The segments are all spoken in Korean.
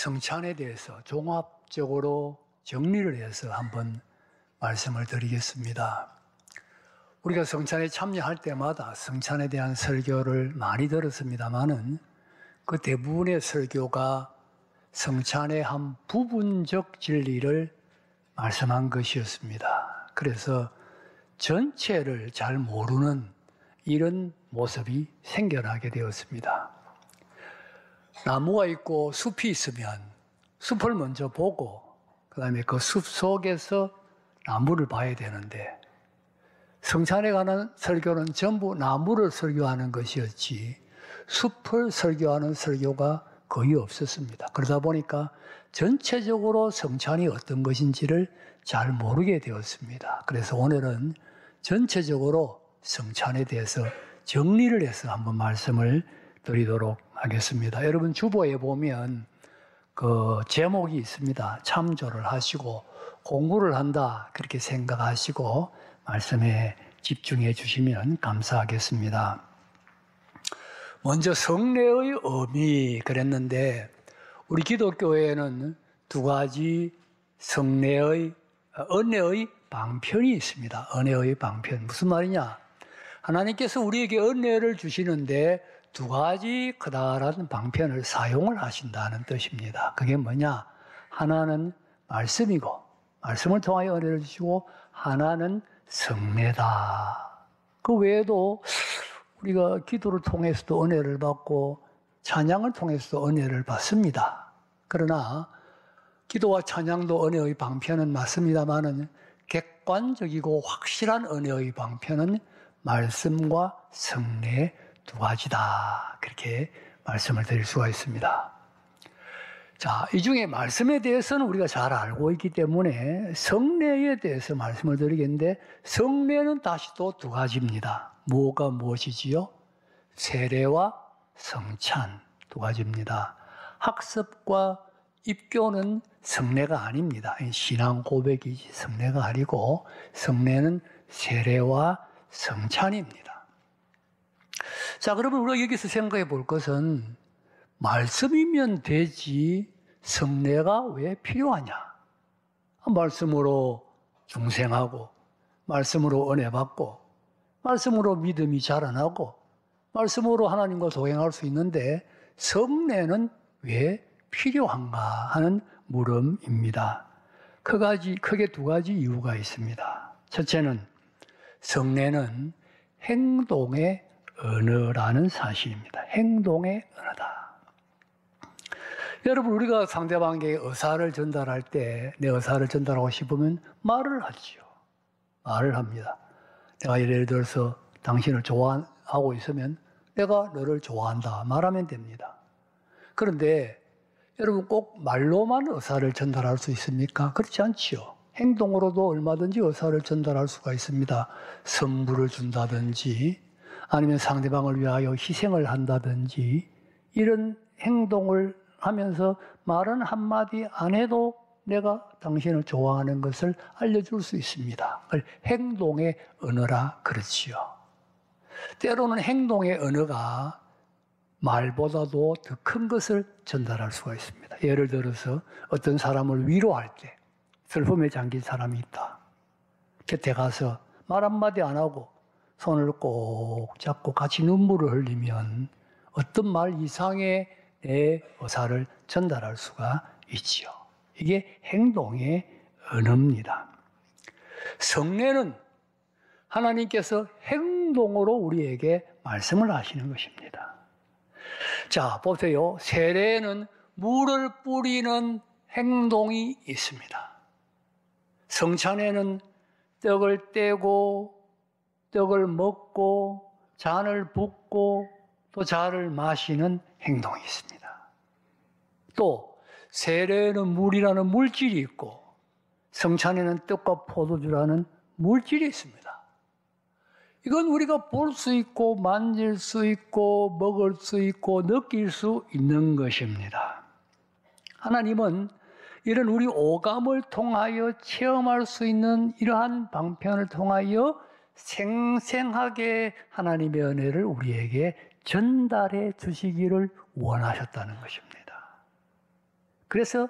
성찬에 대해서 종합적으로 정리를 해서 한번 말씀을 드리겠습니다. 우리가 성찬에 참여할 때마다 성찬에 대한 설교를 많이 들었습니다마는 그 대부분의 설교가 성찬의 한 부분적 진리를 말씀한 것이었습니다. 그래서 전체를 잘 모르는 이런 모습이 생겨나게 되었습니다. 나무가 있고 숲이 있으면 숲을 먼저 보고 그 다음에 그 숲 속에서 나무를 봐야 되는데 성찬에 관한 설교는 전부 나무를 설교하는 것이었지 숲을 설교하는 설교가 거의 없었습니다. 그러다 보니까 전체적으로 성찬이 어떤 것인지를 잘 모르게 되었습니다. 그래서 오늘은 전체적으로 성찬에 대해서 정리를 해서 한번 말씀을 드리도록 하겠습니다. 여러분 주보에 보면 그 제목이 있습니다. 참조를 하시고 공부를 한다 그렇게 생각하시고 말씀에 집중해 주시면 감사하겠습니다. 먼저 성례의 의미 그랬는데 우리 기독교에는 두 가지 성례의 은혜의 방편이 있습니다. 은혜의 방편 무슨 말이냐? 하나님께서 우리에게 은혜를 주시는데 두 가지 커다란 방편을 사용을 하신다는 뜻입니다. 그게 뭐냐? 하나는 말씀이고 말씀을 통하여 은혜를 주시고 하나는 성례다. 그 외에도 우리가 기도를 통해서도 은혜를 받고 찬양을 통해서도 은혜를 받습니다. 그러나 기도와 찬양도 은혜의 방편은 맞습니다만은 객관적이고 확실한 은혜의 방편은 말씀과 성례 두 가지다. 그렇게 말씀을 드릴 수가 있습니다. 자, 이 중에 말씀에 대해서는 우리가 잘 알고 있기 때문에 성례에 대해서 말씀을 드리겠는데 성례는 다시 또 두 가지입니다. 뭐가 무엇이지요? 세례와 성찬 두 가지입니다. 학습과 입교는 성례가 아닙니다. 신앙 고백이지 성례가 아니고 성례는 세례와 성찬입니다. 자, 그러면 우리가 여기서 생각해 볼 것은 말씀이면 되지 성례가 왜 필요하냐? 말씀으로 중생하고 말씀으로 은혜 받고 말씀으로 믿음이 자라나고 말씀으로 하나님과 동행할 수 있는데 성례는 왜 필요한가 하는 물음입니다. 크게 두 가지 이유가 있습니다. 첫째는 성례는 행동의 언어라는 사실입니다. 행동의 언어다. 여러분 우리가 상대방에게 의사를 전달할 때 내 의사를 전달하고 싶으면 말을 하지요. 말을 합니다. 내가 예를 들어서 당신을 좋아하고 있으면 내가 너를 좋아한다 말하면 됩니다. 그런데 여러분 꼭 말로만 의사를 전달할 수 있습니까? 그렇지 않지요. 행동으로도 얼마든지 의사를 전달할 수가 있습니다. 선물을 준다든지 아니면 상대방을 위하여 희생을 한다든지 이런 행동을 하면서 말은 한마디 안 해도 내가 당신을 좋아하는 것을 알려줄 수 있습니다. 그걸 행동의 언어라 그렇지요. 때로는 행동의 언어가 말보다도 더 큰 것을 전달할 수가 있습니다. 예를 들어서 어떤 사람을 위로할 때 슬픔에 잠긴 사람이 있다. 곁에 가서 말 한마디 안 하고 손을 꼭 잡고 같이 눈물을 흘리면 어떤 말 이상의 내 의사를 전달할 수가 있지요. 이게 행동의 언어입니다. 성례는 하나님께서 행동으로 우리에게 말씀을 하시는 것입니다. 자, 보세요. 세례는 물을 뿌리는 행동이 있습니다. 성찬에는 떡을 떼고 떡을 먹고 잔을 붓고 또 잔을 마시는 행동이 있습니다. 또 세례에는 물이라는 물질이 있고 성찬에는 떡과 포도주라는 물질이 있습니다. 이건 우리가 볼 수 있고 만질 수 있고 먹을 수 있고 느낄 수 있는 것입니다. 하나님은 이런 우리 오감을 통하여 체험할 수 있는 이러한 방편을 통하여 생생하게 하나님의 은혜를 우리에게 전달해 주시기를 원하셨다는 것입니다. 그래서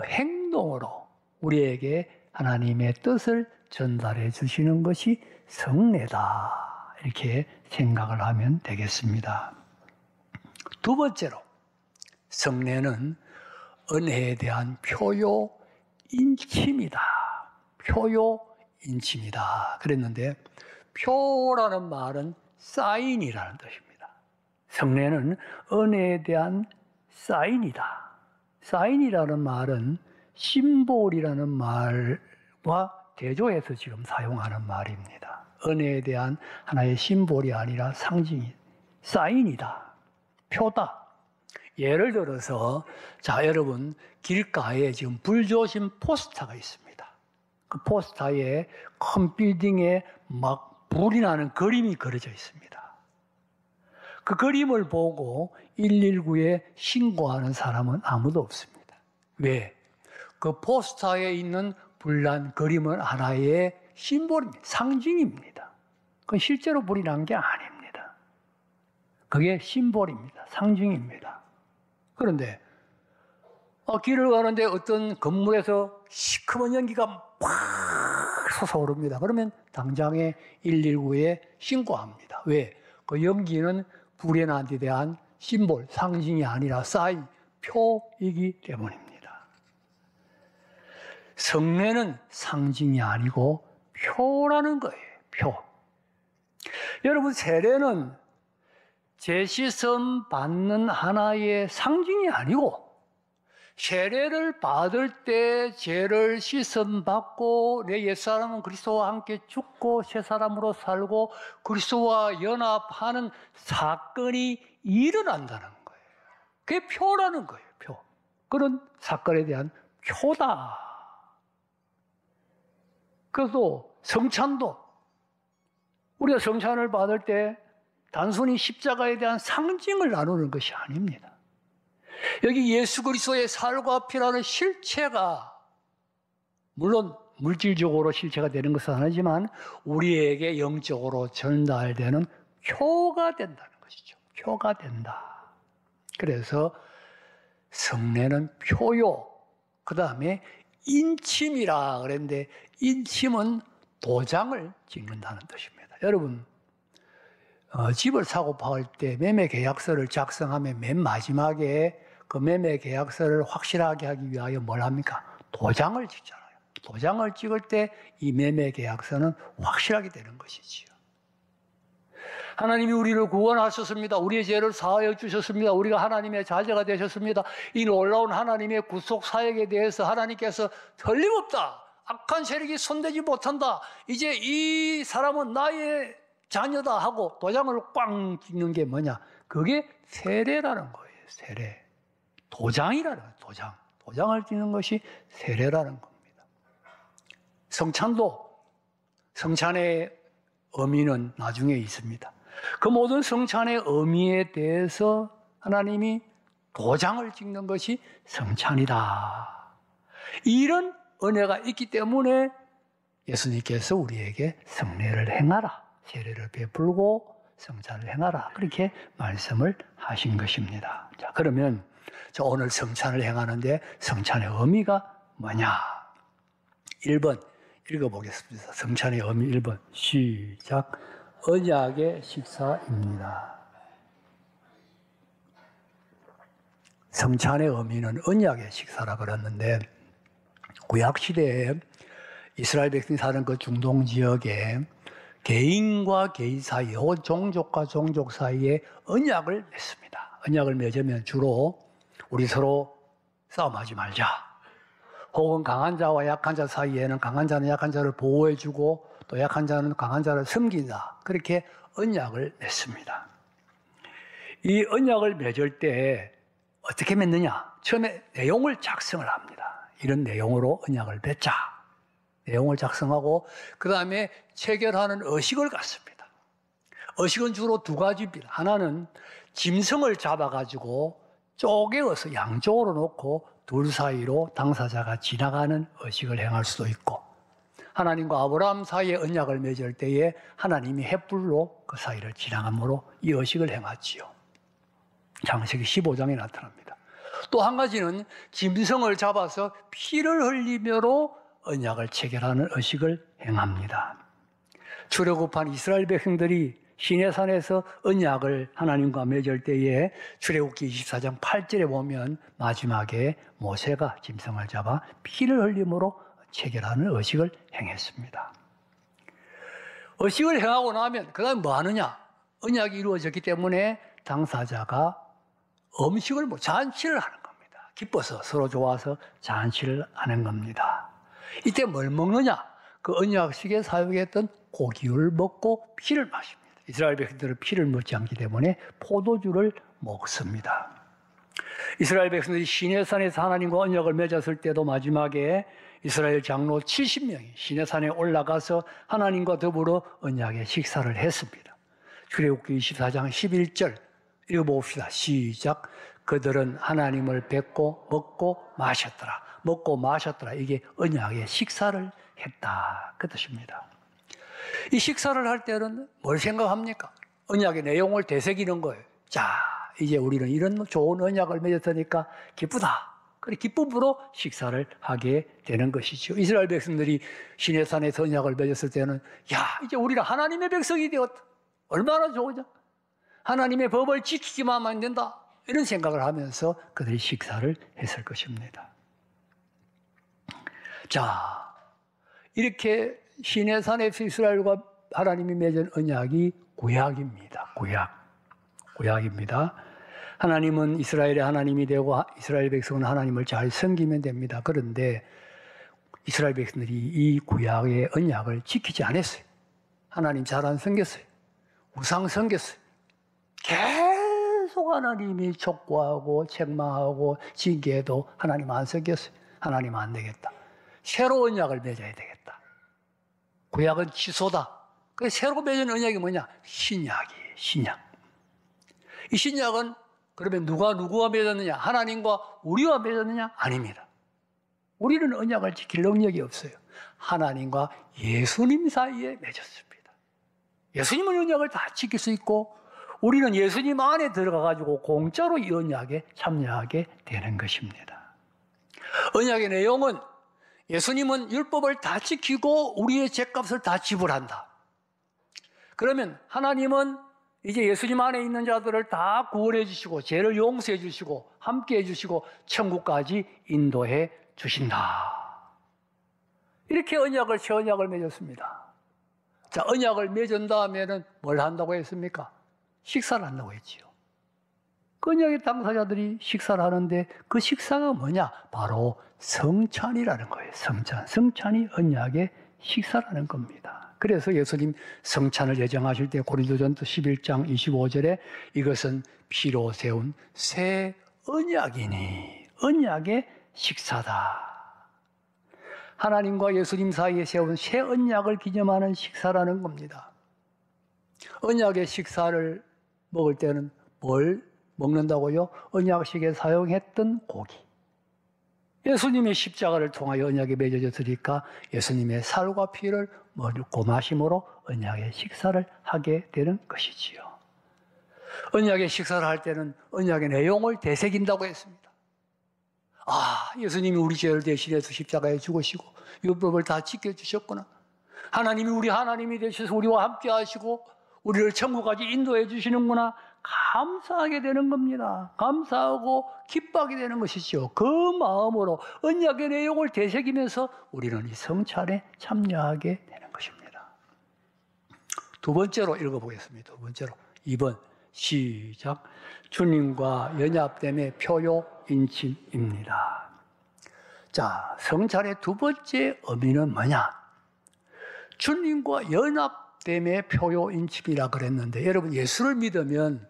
행동으로 우리에게 하나님의 뜻을 전달해 주시는 것이 성례다. 이렇게 생각을 하면 되겠습니다. 두 번째로, 성례는 은혜에 대한 표요 인침이다. 표요 인침이다. 그랬는데, 표라는 말은 사인이라는 뜻입니다. 성례는 은혜에 대한 사인이다. 사인이라는 말은 심볼이라는 말과 대조해서 지금 사용하는 말입니다. 은혜에 대한 하나의 심볼이 아니라 상징이, 사인이다. 표다. 예를 들어서, 자, 여러분, 길가에 지금 불조심 포스터가 있습니다. 그 포스터에 큰 빌딩에 막 불이 나는 그림이 그려져 있습니다. 그 그림을 보고 119에 신고하는 사람은 아무도 없습니다. 왜? 그 포스터에 있는 불난 그림은 하나의 심볼입니다. 상징입니다. 그건 실제로 불이 난 게 아닙니다. 그게 심볼입니다. 상징입니다. 그런데 길을 가는데 어떤 건물에서 시커먼 연기가 팍 솟아오릅니다. 그러면 당장에 119에 신고합니다. 왜? 그 연기는 불의 난에 대한 심볼, 상징이 아니라 사인, 표이기 때문입니다. 성례는 상징이 아니고 표라는 거예요. 표. 여러분, 세례는 제시선 받는 하나의 상징이 아니고, 세례를 받을 때 죄를 씻음 받고 내 옛사람은 그리스도와 함께 죽고 새 사람으로 살고 그리스도와 연합하는 사건이 일어난다는 거예요. 그게 표라는 거예요. 표. 그런 사건에 대한 표다. 그래서 성찬도 우리가 성찬을 받을 때 단순히 십자가에 대한 상징을 나누는 것이 아닙니다. 여기 예수 그리스도의 살과 피라는 실체가 물론 물질적으로 실체가 되는 것은 아니지만 우리에게 영적으로 전달되는 표가 된다는 것이죠. 표가 된다. 그래서 성례는 표요. 그 다음에 인침이라 그랬는데 인침은 도장을 찍는다는 뜻입니다. 여러분, 집을 사고 팔 때 매매 계약서를 작성하면 맨 마지막에 그 매매 계약서를 확실하게 하기 위하여 뭘 합니까? 도장을 찍잖아요. 도장을 찍을 때 이 매매 계약서는 확실하게 되는 것이지요. 하나님이 우리를 구원하셨습니다. 우리의 죄를 사하여 주셨습니다. 우리가 하나님의 자녀가 되셨습니다. 이 놀라운 하나님의 구속 사역에 대해서 하나님께서 틀림없다. 악한 세력이 손대지 못한다. 이제 이 사람은 나의 자녀다 하고 도장을 꽝 찍는 게 뭐냐? 그게 세례라는 거예요. 세례. 도장이라는 거예요. 도장. 도장을 찍는 것이 세례라는 겁니다. 성찬도, 성찬의 의미는 나중에 있습니다. 그 모든 성찬의 의미에 대해서 하나님이 도장을 찍는 것이 성찬이다. 이런 은혜가 있기 때문에 예수님께서 우리에게 성례를 행하라. 세례를 베풀고 성찬을 행하라. 그렇게 말씀을 하신 것입니다. 자, 그러면 오늘 성찬을 행하는데 성찬의 의미가 뭐냐? 1번 읽어보겠습니다. 성찬의 의미 1번 시작. 언약의 식사입니다. 성찬의 의미는 언약의 식사라 그랬는데 구약시대에 이스라엘 백성이 사는 그 중동 지역에 개인과 개인 사이에 혹은 종족과 종족 사이에 언약을 맺습니다. 언약을 맺으면 주로 우리 서로 싸움하지 말자. 혹은 강한 자와 약한 자 사이에는 강한 자는 약한 자를 보호해주고 또 약한 자는 강한 자를 섬긴다. 그렇게 언약을 맺습니다. 이 언약을 맺을 때 어떻게 맺느냐? 처음에 내용을 작성을 합니다. 이런 내용으로 언약을 맺자. 내용을 작성하고 그 다음에 체결하는 의식을 갖습니다. 의식은 주로 두 가지입니다. 하나는 짐승을 잡아가지고 쪼개어서 양쪽으로 놓고 둘 사이로 당사자가 지나가는 의식을 행할 수도 있고 하나님과 아브라함 사이에 언약을 맺을 때에 하나님이 횃불로 그 사이를 지나감으로 이 의식을 행하지요. 창세기 15장에 나타납니다. 또 한 가지는 짐승을 잡아서 피를 흘리며로 언약을 체결하는 의식을 행합니다. 출애굽한 이스라엘 백성들이 시내산에서 언약을 하나님과 맺을 때에 출애굽기 24장 8절에 보면 마지막에 모세가 짐승을 잡아 피를 흘림으로 체결하는 의식을 행했습니다. 의식을 행하고 나면 그 다음에 뭐 하느냐? 언약이 이루어졌기 때문에 당사자가 음식을 잔치를 하는 겁니다. 기뻐서 서로 좋아서 잔치를 하는 겁니다. 이때 뭘 먹느냐? 그 언약식에 사용했던 고기를 먹고 피를 마십니다. 이스라엘 백성들은 피를 먹지 않기 때문에 포도주를 먹습니다. 이스라엘 백성들이 시내산에서 하나님과 언약을 맺었을 때도 마지막에 이스라엘 장로 70명이 시내산에 올라가서 하나님과 더불어 언약의 식사를 했습니다. 출애굽기 24장 11절 읽어봅시다. 시작. 그들은 하나님을 뵙고 먹고 마셨더라. 먹고 마셨더라. 이게 언약의 식사를 했다. 그 뜻입니다. 이 식사를 할 때는 뭘 생각합니까? 언약의 내용을 되새기는 거예요. 자, 이제 우리는 이런 좋은 언약을 맺었으니까 기쁘다. 그래 기쁨으로 식사를 하게 되는 것이죠. 이스라엘 백성들이 시내산에서 언약을 맺었을 때는 야, 이제 우리는 하나님의 백성이 되었다. 얼마나 좋으냐? 하나님의 법을 지키기만 하면 된다. 이런 생각을 하면서 그들이 식사를 했을 것입니다. 자, 이렇게 시내산에서 이스라엘과 하나님이 맺은 언약이 구약입니다. 구약입니다. 하나님은 이스라엘의 하나님이 되고 이스라엘 백성은 하나님을 잘 섬기면 됩니다. 그런데 이스라엘 백성들이 이 구약의 언약을 지키지 않았어요. 하나님 잘 안 섬겼어요. 우상 섬겼어요. 계속 하나님이 촉구하고 책망하고 징계해도 하나님 안 섬겼어요. 하나님 안 되겠다. 새로운 언약을 맺어야 되겠다. 구약은 취소다. 그래서 새로 맺은 언약이 뭐냐? 신약이에요. 신약. 이 신약은 그러면 누구와 맺었느냐? 하나님과 우리와 맺었느냐? 아닙니다. 우리는 언약을 지킬 능력이 없어요. 하나님과 예수님 사이에 맺었습니다. 예수님은 언약을 다 지킬 수 있고 우리는 예수님 안에 들어가가지고 공짜로 이 언약에 참여하게 되는 것입니다. 언약의 내용은 예수님은 율법을 다 지키고 우리의 죄값을 다 지불한다. 그러면 하나님은 이제 예수님 안에 있는 자들을 다 구원해 주시고 죄를 용서해 주시고 함께 해 주시고 천국까지 인도해 주신다. 이렇게 새 언약을 맺었습니다. 자, 언약을 맺은 다음에는 뭘 한다고 했습니까? 식사를 한다고 했지요. 그 언약의 당사자들이 식사를 하는데 그 식사가 뭐냐? 바로 성찬이라는 거예요. 성찬이 언약의 식사라는 겁니다. 그래서 예수님 성찬을 예정하실 때 고린도전서 11장 25절에 이것은 피로 세운 새 언약이니 언약의 식사다. 하나님과 예수님 사이에 세운 새 언약을 기념하는 식사라는 겁니다. 언약의 식사를 먹을 때는 뭘 먹는다고요? 언약식에 사용했던 고기. 예수님의 십자가를 통하여 언약이 맺어졌으니까 예수님의 살과 피를 먹고 마심으로 언약의 식사를 하게 되는 것이지요. 언약의 식사를 할 때는 언약의 내용을 되새긴다고 했습니다. 아, 예수님이 우리 죄를 대신해서 십자가에 죽으시고 율법을 다 지켜주셨구나. 하나님이 우리 하나님이 되셔서 우리와 함께 하시고 우리를 천국까지 인도해 주시는구나. 감사하게 되는 겁니다. 감사하고 기뻐하게 되는 것이죠. 그 마음으로 언약의 내용을 되새기면서 우리는 이 성찬에 참여하게 되는 것입니다. 두 번째로 읽어보겠습니다. 두 번째로 2번 시작. 주님과 연합됨의 표요 인침입니다. 자, 성찬의 두 번째 의미는 뭐냐? 주님과 연합됨의 표요 인침이라 그랬는데 여러분 예수를 믿으면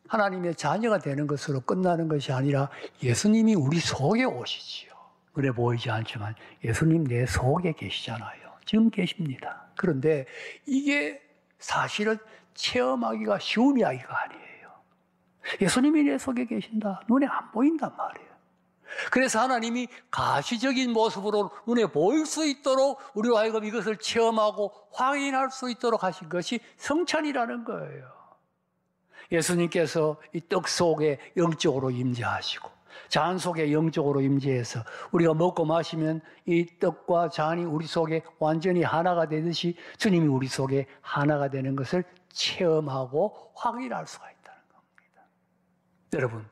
하나님의 자녀가 되는 것으로 끝나는 것이 아니라 예수님이 우리 속에 오시지요. 눈에 보이지 않지만 예수님 내 속에 계시잖아요. 지금 계십니다. 그런데 이게 사실은 체험하기가 쉬운 이야기가 아니에요. 예수님이 내 속에 계신다. 눈에 안 보인단 말이에요. 그래서 하나님이 가시적인 모습으로 눈에 보일 수 있도록 우리로 하여금 이것을 체험하고 확인할 수 있도록 하신 것이 성찬이라는 거예요. 예수님께서 이 떡 속에 영적으로 임재하시고 잔 속에 영적으로 임재해서 우리가 먹고 마시면 이 떡과 잔이 우리 속에 완전히 하나가 되듯이 주님이 우리 속에 하나가 되는 것을 체험하고 확인할 수가 있다는 겁니다. 여러분,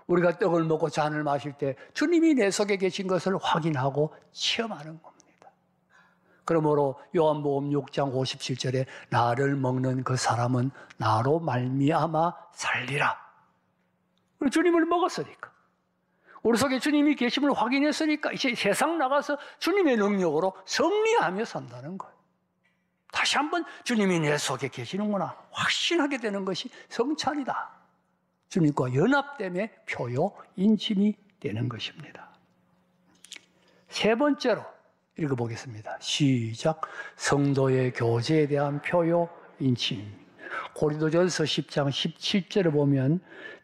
우리가 떡을 먹고 잔을 마실 때 주님이 내 속에 계신 것을 확인하고 체험하는 겁니다. 그러므로 요한복음 6장 57절에 나를 먹는 그 사람은 나로 말미암아 살리라. 우리 주님을 먹었으니까, 우리 속에 주님이 계심을 확인했으니까 이제 세상 나가서 주님의 능력으로 승리하며 산다는 거예요. 다시 한번 주님이 내 속에 계시는구나 확신하게 되는 것이 성찬이다. 주님과 연합됨의 표요, 인침이 되는 것입니다. 세 번째로 읽어보겠습니다. 시작. 성도의 교제에 대한 표요, 인침. 고린도전서 10장 17절에 보면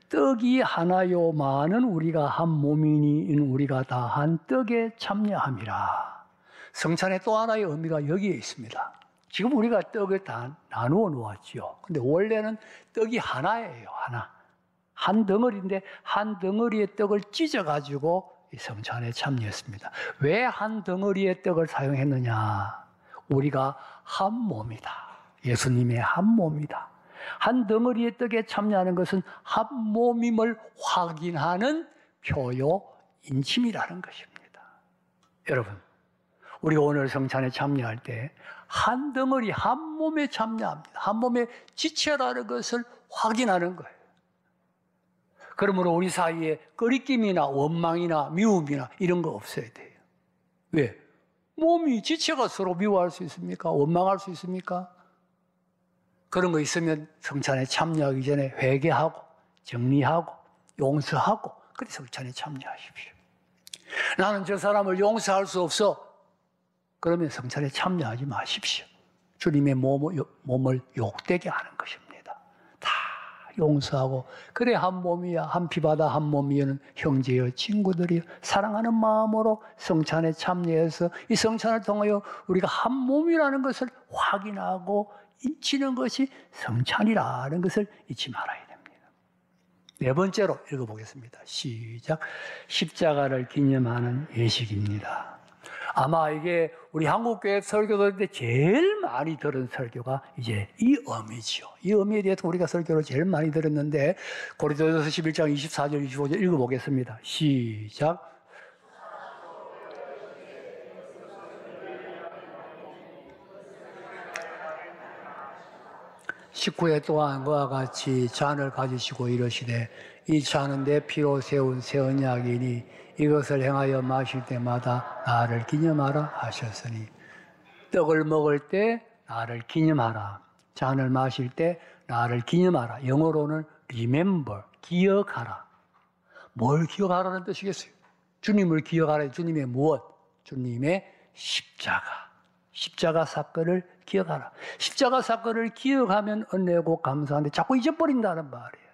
떡이 하나요 많은 우리가 한 몸이니 우리가 다 한 떡에 참여함이라. 성찬의 또 하나의 의미가 여기에 있습니다. 지금 우리가 떡을 다 나누어 놓았죠. 근데 원래는 떡이 하나예요. 하나. 한 덩어리인데 한 덩어리의 떡을 찢어가지고 이 성찬에 참여했습니다. 왜 한 덩어리의 떡을 사용했느냐? 우리가 한 몸이다. 예수님의 한 몸이다. 한 덩어리의 떡에 참여하는 것은 한 몸임을 확인하는 표요, 인침이라는 것입니다. 여러분, 우리가 오늘 성찬에 참여할 때 한 덩어리, 한 몸에 참여합니다. 한 몸의 지체라는 것을 확인하는 거예요. 그러므로 우리 사이에 꺼리낌이나 원망이나 미움이나 이런 거 없어야 돼요. 왜? 몸이 지체가 서로 미워할 수 있습니까? 원망할 수 있습니까? 그런 거 있으면 성찬에 참여하기 전에 회개하고 정리하고 용서하고 그래서 성찬에 참여하십시오. 나는 저 사람을 용서할 수 없어. 그러면 성찬에 참여하지 마십시오. 주님의 몸을 욕되게 하는 것입니다. 다 용서하고 그래 한 몸이야, 한 피바다 한 몸이여는 형제여 친구들이여 사랑하는 마음으로 성찬에 참여해서 이 성찬을 통하여 우리가 한 몸이라는 것을 확인하고 잊히는 것이 성찬이라는 것을 잊지 말아야 됩니다. 네 번째로 읽어보겠습니다. 시작. 십자가를 기념하는 예식입니다. 아마 이게 우리 한국교회 설교들 때 제일 많이 들은 설교가 이제 이 의미죠. 이 의미에 대해서 우리가 설교를 제일 많이 들었는데 고린도전서 11장 24절 25절 읽어보겠습니다. 시작. (19회) 또한 그와 같이 잔을 가지시고 이르시되 이 잔은 내 피로 세운 새 언약이니 이것을 행하여 마실 때마다 나를 기념하라 하셨으니 떡을 먹을 때 나를 기념하라. 잔을 마실 때 나를 기념하라. 영어로는 remember, 기억하라. 뭘 기억하라는 뜻이겠어요? 주님을 기억하라. 주님의 무엇? 주님의 십자가. 십자가 사건을 기억하라. 십자가 사건을 기억하면 은혜고 감사한데 자꾸 잊어버린다는 말이에요.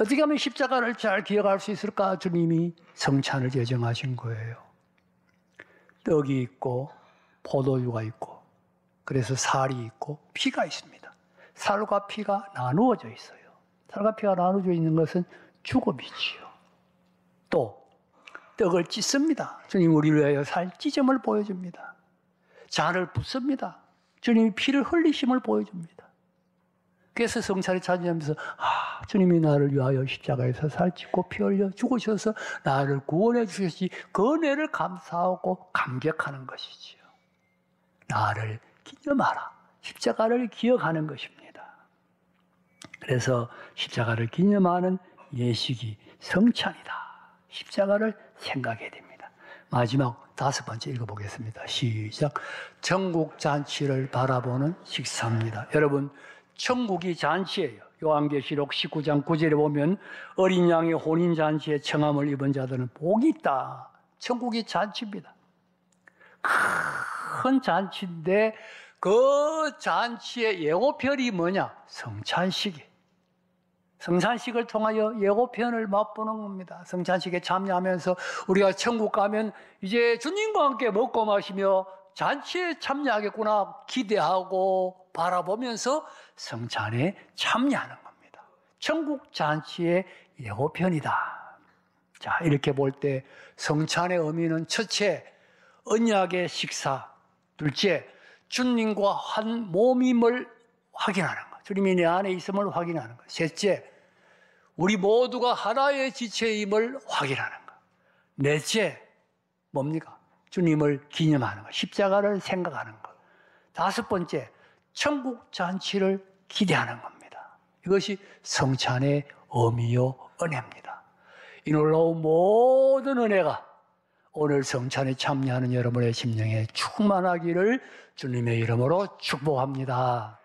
어떻게 하면 십자가를 잘 기억할 수 있을까? 주님이 성찬을 제정하신 거예요. 떡이 있고 포도주가 있고 그래서 살이 있고 피가 있습니다. 살과 피가 나누어져 있어요. 살과 피가 나누어져 있는 것은 죽음이지요. 또 떡을 찢습니다. 주님 우리를 위하여 살 찢음을 보여줍니다. 잔을 붓습니다. 주님이 피를 흘리심을 보여줍니다. 그래서 성찬에 참여하면서 주님이 나를 위하여 십자가에서 살찢고 피 흘려 죽으셔서 나를 구원해 주셨지 그 은혜를 감사하고 감격하는 것이지요. 나를 기념하라. 십자가를 기억하는 것입니다. 그래서 십자가를 기념하는 예식이 성찬이다. 십자가를 생각해야 됩니다. 마지막 5번째 읽어보겠습니다. 시작. 천국 잔치를 바라보는 식사입니다. 여러분, 천국이 잔치예요. 요한계시록 19장 9절에 보면 어린 양의 혼인 잔치에 청함을 입은 자들은 복이 있다. 천국이 잔치입니다. 큰 잔치인데 그 잔치의 예고편이 뭐냐? 성찬식이. 성찬식을 통하여 예고편을 맛보는 겁니다. 성찬식에 참여하면서 우리가 천국 가면 이제 주님과 함께 먹고 마시며 잔치에 참여하겠구나 기대하고 바라보면서 성찬에 참여하는 겁니다. 천국 잔치의 예고편이다. 자, 이렇게 볼 때 성찬의 의미는 첫째, 언약의 식사. 둘째, 주님과 한 몸임을 확인하는 것. 주님이 내 안에 있음을 확인하는 것. 셋째, 우리 모두가 하나의 지체임을 확인하는 것. 넷째, 뭡니까? 주님을 기념하는 것. 십자가를 생각하는 것. 다섯 번째, 천국 잔치를 기대하는 겁니다. 이것이 성찬의 의미요 은혜입니다. 이 놀라운 모든 은혜가 오늘 성찬에 참여하는 여러분의 심령에 충만하기를 주님의 이름으로 축복합니다.